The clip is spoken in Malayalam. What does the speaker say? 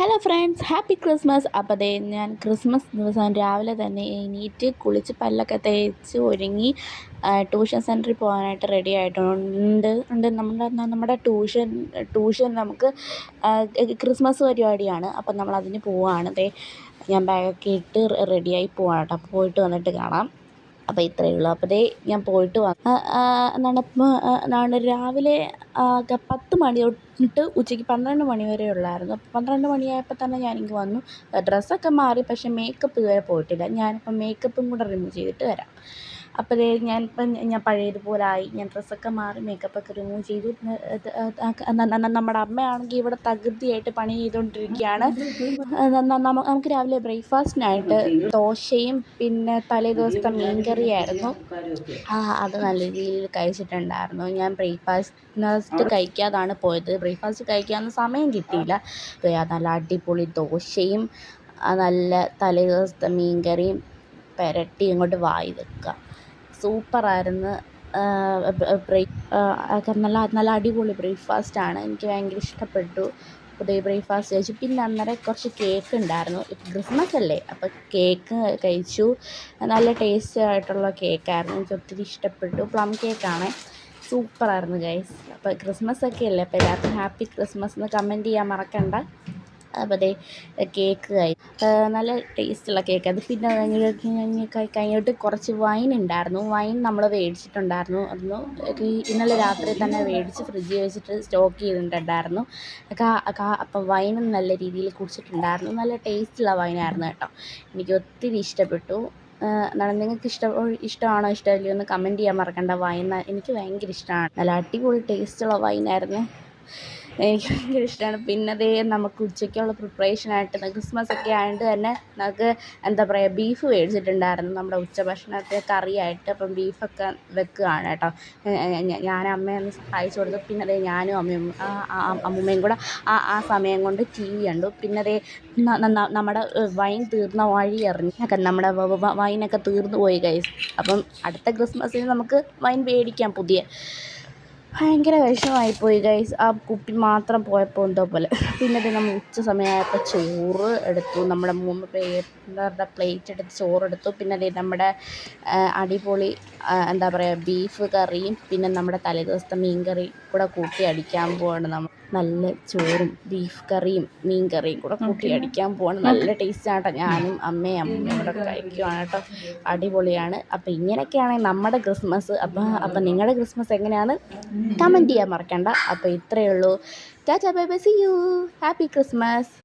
Hello friends, happy Christmas. അപ്പോൾ ദേ ഞാൻ ക്രിസ്മസ് ദിവസം രാവിലെ തന്നെ എണീറ്റ് കുളിച്ച് പല്ലൊക്കെ തേച്ച് ഒരുങ്ങി ട്യൂഷൻ സെൻറ്ററിൽ പോകാനായിട്ട് റെഡി ആയിട്ടുണ്ട്. നമ്മുടെ ട്യൂഷൻ നമുക്ക് ക്രിസ്മസ് പരിപാടിയാണ്. അപ്പം നമ്മളതിന് പോവുകയാണ്. ദേ ഞാൻ ബാഗൊക്കെ ഇട്ട് റെഡിയായി പോവാണ് കേട്ടോ. അപ്പോൾ പോയിട്ട് വന്നിട്ട് കാണാം. അപ്പോൾ ഇത്രയേ ഉള്ളൂ. അപ്പോൾ ദേ ഞാൻ പോയിട്ട് എന്താണ് രാവിലെ 10 മണി തൊട്ട് ഉച്ചയ്ക്ക് 12 മണി വരെ ഉള്ളായിരുന്നു. അപ്പോൾ 12 മണിയായപ്പോൾ തന്നെ ഞാനിങ്ങ് വന്നു. ഡ്രസ്സൊക്കെ മാറി, പക്ഷേ മേക്കപ്പ് ഇതുവരെ പോയിട്ടില്ല. ഞാനിപ്പം മേക്കപ്പും കൂടെ റിമൂവ് ചെയ്തിട്ട് വരാം. അപ്പോൾ ദേ ഞാൻ പഴയതുപോലായി. ഞാൻ ഡ്രസ്സൊക്കെ മാറി മേക്കപ്പൊക്കെ റിമൂവ് ചെയ്തു. നമ്മുടെ അമ്മയാണെങ്കിൽ ഇവിടെ തകൃതിയായിട്ട് പണി ചെയ്തുകൊണ്ടിരിക്കുകയാണ്. നമുക്ക് രാവിലെ ബ്രേക്ക്ഫാസ്റ്റിനായിട്ട് ദോശയും പിന്നെ തലേ ദിവസത്തെ മീൻകറിയായിരുന്നു. അത് നല്ല രീതിയിൽ കഴിച്ചിട്ടുണ്ടായിരുന്നു. ഞാൻ ബ്രേക്ക്ഫാസ്റ്റ് കഴിക്കാതാണ് പോയത്. ബ്രേക്ക്ഫാസ്റ്റ് കഴിക്കാനൊന്നും സമയം കിട്ടിയില്ല. നല്ല അടിപൊളി ദോശയും നല്ല തലേ ദിവസത്തെ മീൻകറിയും പുരട്ടി ഇങ്ങോട്ട് വായി വെക്കുക. സൂപ്പറായിരുന്നു. നല്ല അടിപൊളി ബ്രേക്ക്ഫാസ്റ്റാണ്. എനിക്ക് ഭയങ്കര ഇഷ്ടപ്പെട്ടു. പുതിയ ബ്രേക്ക്ഫാസ്റ്റ് കഴിച്ചു. പിന്നെ അന്നേരം കുറച്ച് കേക്ക് ഉണ്ടായിരുന്നു. ക്രിസ്മസ് അല്ലേ, അപ്പോൾ കേക്ക് കഴിച്ചു. നല്ല ടേസ്റ്റ് ആയിട്ടുള്ള കേക്കായിരുന്നു. എനിക്ക് ഒത്തിരി ഇഷ്ടപ്പെട്ടു. പ്ലം കേക്കാണ്. സൂപ്പറായിരുന്നു ഗൈസ്. അപ്പോൾ ക്രിസ്മസ് ഒക്കെ അല്ലേ, അപ്പോൾ എല്ലാവർക്കും ഹാപ്പി ക്രിസ്മസ് എന്ന് കമൻറ്റ് ചെയ്യാൻ മറക്കണ്ട. അപ്പോൾ ദേ കേക്ക് നല്ല ടേസ്റ്റുള്ള കേക്ക്. അത് പിന്നെ കഴിഞ്ഞിട്ട് കുറച്ച് വൈൻ ഉണ്ടായിരുന്നു. വൈൻ നമ്മൾ മേടിച്ചിട്ടുണ്ടായിരുന്നു. ഇന്നലെ രാത്രി തന്നെ മേടിച്ച് ഫ്രിഡ്ജിൽ വെച്ചിട്ട് സ്റ്റോക്ക് ചെയ്തിട്ടുണ്ടായിരുന്നു. അപ്പം വൈനും നല്ല രീതിയിൽ കുടിച്ചിട്ടുണ്ടായിരുന്നു. നല്ല ടേസ്റ്റുള്ള വൈനായിരുന്നു കേട്ടോ. എനിക്ക് ഒത്തിരി ഇഷ്ടപ്പെട്ടു. നിങ്ങൾക്ക് ഇഷ്ടമാണോ ഇഷ്ടമല്ലയോ എന്ന് കമൻറ്റ് ചെയ്യാൻ മറക്കണ്ട. വൈൻ എനിക്ക് ഭയങ്കര ഇഷ്ടമാണ്. നല്ല അടിപൊളി ടേസ്റ്റുള്ള വൈനായിരുന്നു. എനിക്ക് ഭയങ്കര ഇഷ്ടമാണ്. പിന്നെ അതേ നമുക്ക് ഉച്ചയ്ക്കുള്ള പ്രിപ്പറേഷനായിട്ട് ക്രിസ്മസ് ഒക്കെ ആയതുകൊണ്ട് തന്നെ നമുക്ക് എന്താ പറയുക, ബീഫ് മേടിച്ചിട്ടുണ്ടായിരുന്നു നമ്മുടെ ഉച്ചഭക്ഷണത്തെ കറിയായിട്ട്. അപ്പം ബീഫൊക്കെ വെക്കുകയാണ് കേട്ടോ. ഞാൻ അമ്മയെ ഒന്ന് സഹായിച്ചു കൊടുത്തു. പിന്നെ അതേ ഞാനും അമ്മൂമ്മയും കൂടെ ആ സമയം കൊണ്ട് TV കണ്ടു. പിന്നെ അതേ നമ്മുടെ വൈൻ തീർന്ന വഴി അറിഞ്ഞു. നമ്മുടെ വൈനൊക്കെ തീർന്നു പോയി ഗൈസ്. അപ്പം അടുത്ത ക്രിസ്മസിന് നമുക്ക് വൈൻ മേടിക്കാം പുതിയ. ഭയങ്കര വിഷമമായിപ്പോയി ഗൈസ്. ആ കുപ്പി മാത്രം പോയപ്പോൾ എന്തോ പോലെ. പിന്നെ അത് നമ്മൾ ഉച്ച സമയമായപ്പോൾ ചോറ് എടുത്തു. നമ്മുടെ 3 പേരുടെ പ്ലേറ്റ് എടുത്ത് ചോറെടുത്തു. പിന്നെ അത് നമ്മുടെ അടിപൊളി എന്താ പറയുക, ബീഫ് കറിയും പിന്നെ നമ്മുടെ തലേദിവസത്തെ മീൻ കറി കൂടെ കൂട്ടി അടിക്കാൻ പോവാണ്. നമ്മൾ നല്ല ചോറും ബീഫ് കറിയും മീൻ കറിയും കൂടെ കൂട്ടി അടിക്കാൻ പോവാണ്. നല്ല ടേസ്റ്റാണ് കേട്ടോ. ഞാനും അമ്മയും കൂടെ കഴിക്കുവാണ് കേട്ടോ. അടിപൊളിയാണ്. അപ്പോൾ ഇങ്ങനെയൊക്കെയാണ് നമ്മുടെ ക്രിസ്മസ്. അപ്പം നിങ്ങളുടെ ക്രിസ്മസ് എങ്ങനെയാണ് കമൻറ്റ് ചെയ്യാൻ മറക്കണ്ട. അപ്പോൾ ഇത്രയേ ഉള്ളൂ. Tata bye bye, see you, happy Christmas.